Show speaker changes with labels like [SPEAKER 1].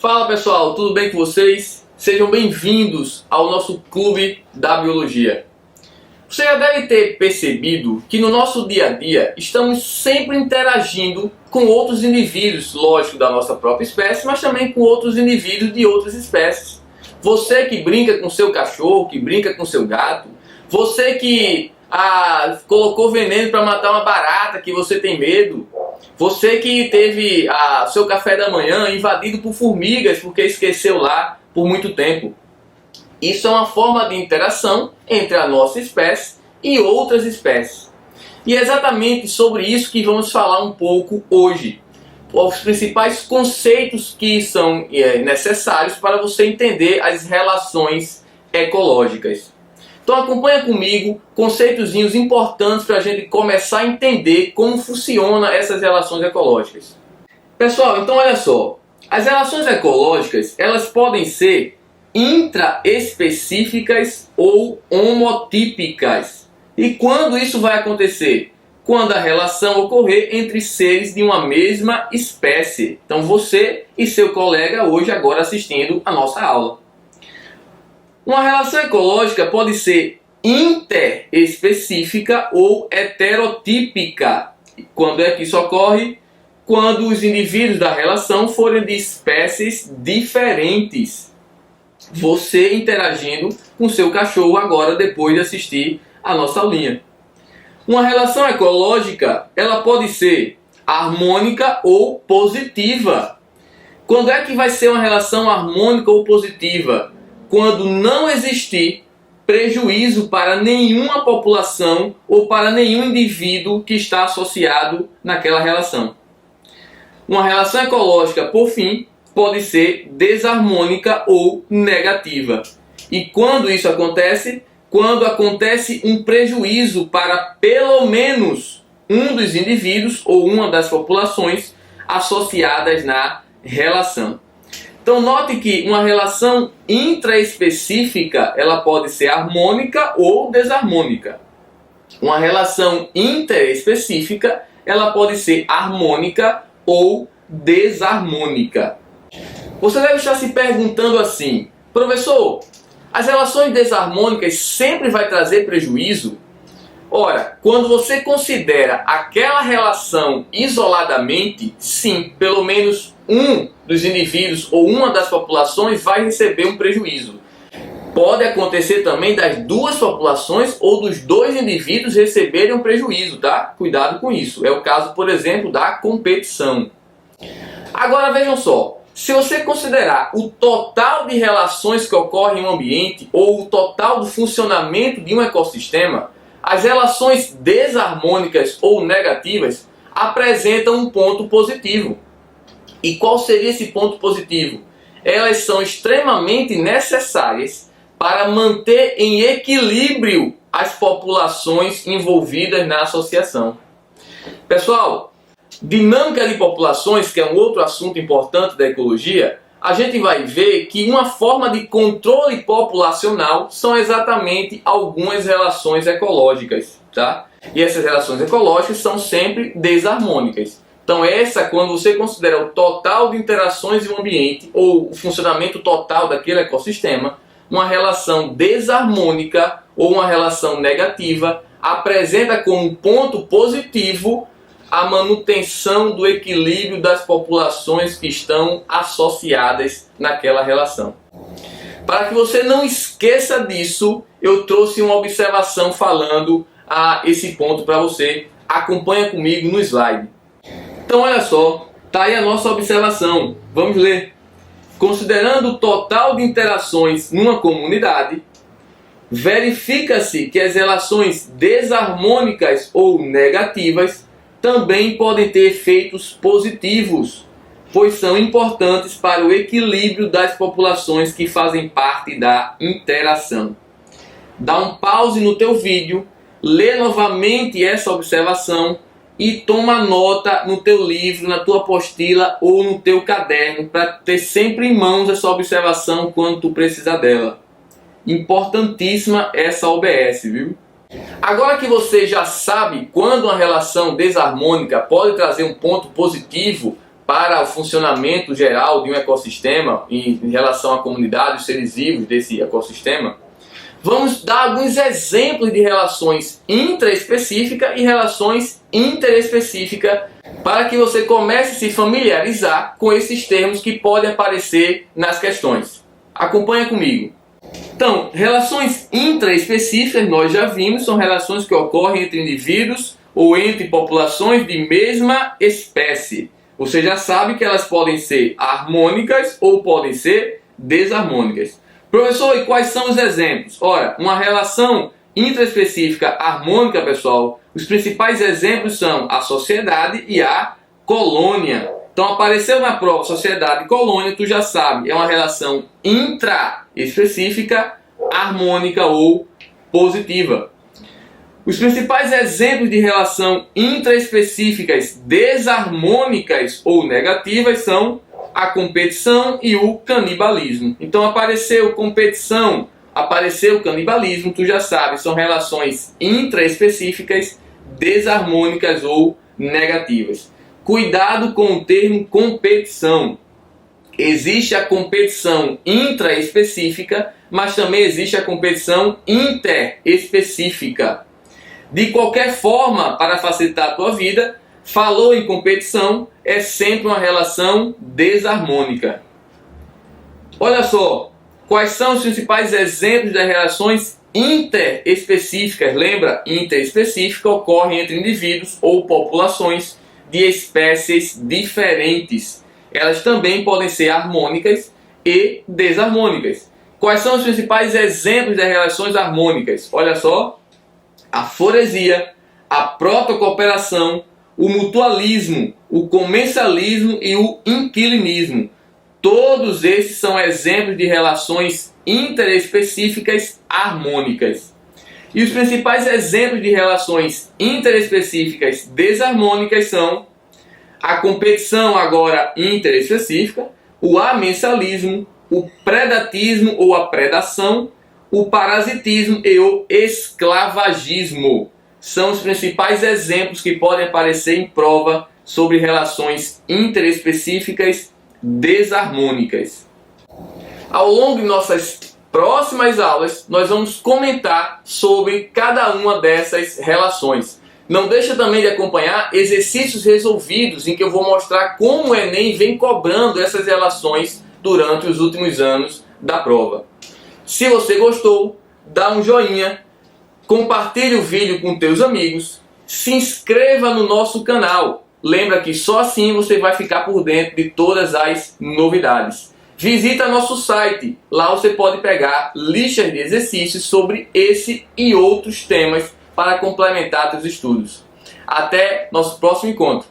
[SPEAKER 1] Fala pessoal, tudo bem com vocês? Sejam bem-vindos ao nosso Clube da Biologia. Você já deve ter percebido que no nosso dia a dia estamos sempre interagindo com outros indivíduos, lógico, da nossa própria espécie, mas também com outros indivíduos de outras espécies. Você que brinca com seu cachorro, que brinca com seu gato, você que colocou veneno para matar uma barata que você tem medo, você que teve seu café da manhã invadido por formigas porque esqueceu lá por muito tempo. Isso é uma forma de interação entre a nossa espécie e outras espécies. E é exatamente sobre isso que vamos falar um pouco hoje. Os principais conceitos que são necessários para você entender as relações ecológicas. Então acompanha comigo conceitozinhos importantes para a gente começar a entender como funcionam essas relações ecológicas. Pessoal, então olha só. As relações ecológicas, elas podem ser intraespecíficas ou homotípicas. E quando isso vai acontecer? Quando a relação ocorrer entre seres de uma mesma espécie. Então você e seu colega hoje agora assistindo a nossa aula. Uma relação ecológica pode ser interespecífica ou heterotípica. Quando é que isso ocorre? Quando os indivíduos da relação forem de espécies diferentes. Você interagindo com seu cachorro agora depois de assistir a nossa aulinha. Uma relação ecológica, ela pode ser harmônica ou positiva. Quando é que vai ser uma relação harmônica ou positiva? Quando não existir prejuízo para nenhuma população ou para nenhum indivíduo que está associado naquela relação. Uma relação ecológica, por fim, pode ser desarmônica ou negativa. E quando isso acontece? Quando acontece um prejuízo para pelo menos um dos indivíduos ou uma das populações associadas na relação. Então note que uma relação intraespecífica, ela pode ser harmônica ou desarmônica. Uma relação interespecífica, ela pode ser harmônica ou desarmônica. Você deve estar se perguntando assim: professor, as relações desarmônicas sempre vai trazer prejuízo? Ora, quando você considera aquela relação isoladamente, sim, pelo menos um dos indivíduos ou uma das populações vai receber um prejuízo. Pode acontecer também das duas populações ou dos dois indivíduos receberem um prejuízo, tá? Cuidado com isso. É o caso, por exemplo, da competição. Agora vejam só. Se você considerar o total de relações que ocorrem em um ambiente ou o total do funcionamento de um ecossistema, as relações desarmônicas ou negativas apresentam um ponto positivo. E qual seria esse ponto positivo? Elas são extremamente necessárias para manter em equilíbrio as populações envolvidas na associação. Pessoal, dinâmica de populações, que é um outro assunto importante da ecologia, a gente vai ver que uma forma de controle populacional são exatamente algumas relações ecológicas, tá? E essas relações ecológicas são sempre desarmônicas. Então quando você considera o total de interações em um ambiente ou o funcionamento total daquele ecossistema, uma relação desarmônica ou uma relação negativa apresenta como ponto positivo a manutenção do equilíbrio das populações que estão associadas naquela relação. Para que você não esqueça disso, eu trouxe uma observação falando esse ponto para você. Acompanha comigo no slide. Então olha só, está aí a nossa observação. Vamos ler. Considerando o total de interações numa comunidade, verifica-se que as relações desarmônicas ou negativas também podem ter efeitos positivos, pois são importantes para o equilíbrio das populações que fazem parte da interação. Dá um pause no teu vídeo, lê novamente essa observação e toma nota no teu livro, na tua apostila ou no teu caderno, para ter sempre em mãos essa observação quando tu precisar dela. Importantíssima essa OBS, viu? Agora que você já sabe quando uma relação desarmônica pode trazer um ponto positivo para o funcionamento geral de um ecossistema em relação à comunidade, os seres vivos desse ecossistema, vamos dar alguns exemplos de relações intraespecíficas e relações interespecíficas para que você comece a se familiarizar com esses termos que podem aparecer nas questões. Acompanha comigo. Então, relações intraespecíficas, nós já vimos, são relações que ocorrem entre indivíduos ou entre populações de mesma espécie. Você já sabe que elas podem ser harmônicas ou podem ser desarmônicas. Professor, e quais são os exemplos? Ora, uma relação intraespecífica harmônica, pessoal, os principais exemplos são a sociedade e a colônia. Então, apareceu na prova sociedade e colônia, tu já sabe, é uma relação intraespecífica, harmônica ou positiva. Os principais exemplos de relação intraespecíficas desarmônicas ou negativas são a competição e o canibalismo. Então apareceu competição, apareceu canibalismo, tu já sabe, são relações intraespecíficas, desarmônicas ou negativas. Cuidado com o termo competição. Existe a competição intraespecífica, mas também existe a competição interespecífica. De qualquer forma, para facilitar a tua vida, falou em competição, é sempre uma relação desarmônica. Olha só, quais são os principais exemplos das relações interespecíficas? Lembra, interespecífica ocorre entre indivíduos ou populações de espécies diferentes. Elas também podem ser harmônicas e desarmônicas. Quais são os principais exemplos das relações harmônicas? Olha só, a foresia, a protocooperação, o mutualismo, o comensalismo e o inquilinismo. Todos esses são exemplos de relações interespecíficas harmônicas. E os principais exemplos de relações interespecíficas desarmônicas são a competição agora interespecífica, o amensalismo, o predatismo ou a predação, o parasitismo e o esclavagismo. São os principais exemplos que podem aparecer em prova sobre relações interespecíficas desarmônicas. Ao longo de nossas próximas aulas, nós vamos comentar sobre cada uma dessas relações. Não deixa também de acompanhar exercícios resolvidos em que eu vou mostrar como o Enem vem cobrando essas relações durante os últimos anos da prova. Se você gostou, dá um joinha, compartilhe o vídeo com teus amigos, se inscreva no nosso canal. Lembra que só assim você vai ficar por dentro de todas as novidades. Visita nosso site, lá você pode pegar listas de exercícios sobre esse e outros temas para complementar seus estudos. Até nosso próximo encontro.